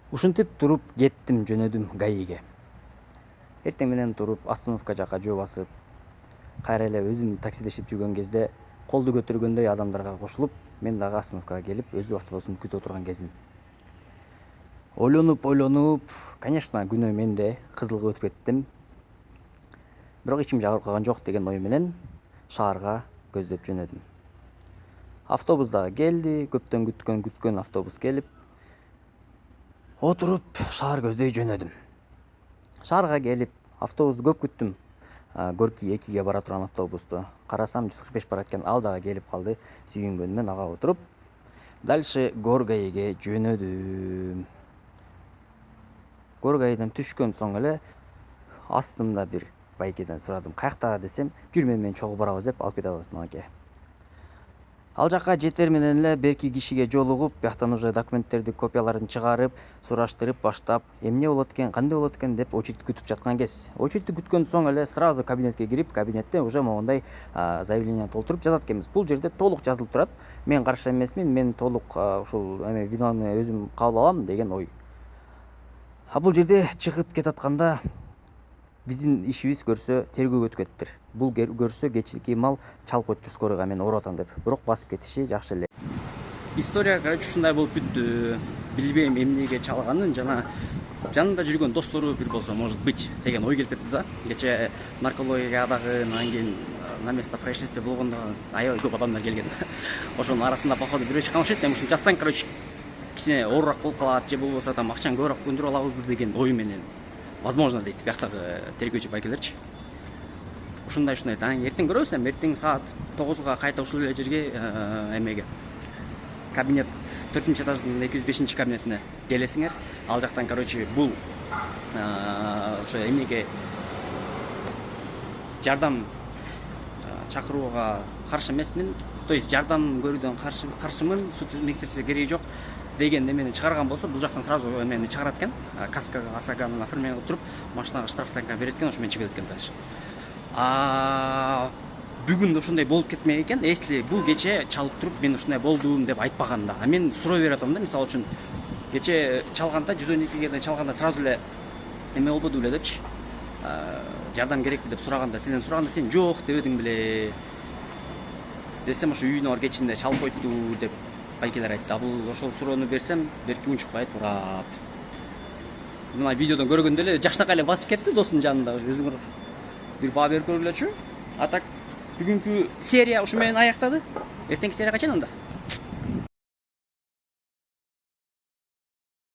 Ушинтип туруп кеттим, жөнөдүм ГАИге. Эртең менен туруп остановка жакка жөө басып, кайра эле өзүм таксидешип жүргөн кезде колду көтөргөндөй адамдарга кошулуп, мен дагы остановкага келип, өз автобусумду күтүп отурган кезим. Ойлонуп, конечно, күнөө менде, кызылга өтүп кеттим. Бирок ичим жабырып калган жок деген ой менен шаарга көздөп жөнөдүм. Автобус дагы келди, көптөн күткөн автобус келип, отуруп шаар көздөй жөнөдүм. Шаарга келип, автобусту көп күттүм. Горький 2-ге бара турган автобусту. Карасам 145 барат экен, ал дагы келип калды. Сүйүнгөнүмөн ага отуруп, дальше Горгайге жөнөдүм. Горгайдан түшкөн соң эле астымда бир байкеден сурадым. Каяктагы десем, жүрмө менен чогуу барабыз деп алып кете атат маке. Ал жака жетер менен эле берки кишиге жолугуп, бияктан уже документтерди копияларын чыгарып, сураштырып баштап, эмне болот экен, кандай болот экен деп очередь күтүп жаткан кез. Очередти күткөн соң эле сразу кабинетке кирип, кабинетте уже могундай заявление толтуруп жазат экенбиз. Бул жерде толук жазылып турат. Мен каршы эмесмин, мен толук ушул винованный өзүм кабыл алам деген ой. Бул жерде чыгып кетатканда биздин ишибиз көрсө тергөөгө өтүп кетиптир. Бул көрсө кечки мал чалып коюптур скорыйга мен ооруп атам деп. Бирок басып кетиши жакшы эле. История, ушундай болуп бүттү. Билбейм эмнеге чалганын, жана жанында жүргөн достору бир болсо, может быть, деген ой келип кетти да. Кече наркологиядагы, анан кийин на место происшествия болгондо аябай көп адамдар келген. Ошонун арасында походу бирөө чыккан окшойт. Мен ушинтип жазсаң, кичине оорураак болуп калат, же болбосо там акчаны көбүрөөк көндүрүп алабызбы деген ой менен. Возможно дейт бияктагы тергөөчү байкелерчи. Ушундай анан эртең көрөбүз, эртең саат 9-га кайта ушул эле жерге эмеге кабинет 4-этаждын 205 кабинетине келесиңер. Ал жактан бул ошо эмеге жардам чакырууга каршы эмесмин. То есть жардам көрүүдөн каршымын, суд мектепте кереги жок деген немени чыгарган болсо, бул жактан сразу эмени чыгарат экен. Каскага ОСАГОнун оформление кылып туруп, машинага штраф берет экен, ошо менен чыгып кеткен дальше. Бүгүн ушундай болуп кетмек экен. Если бул кече чалып туруп, мен ушундай болдум деп айтпаганда, мен суроо берип атам да, мисалы үчүн кече чалганда 112-ге чалганда сразу эле эме болбоду беле депчи. Жардам керекпи деп сураганда, сен жок дебедиң беле десем, ошо үйүнө бар кечинде чалып койту деп байкелер айтты. Бул ошол суроону берсем, берки унчукпай турат. Мына видеодон көргөндө эле жакшынакай эле басып кетти досунун жанында. Өзүңөр бир баа берип көргүлөчү. А так бүгүнкү серия ушу менен аяктады. Эртеңки серия качан анда?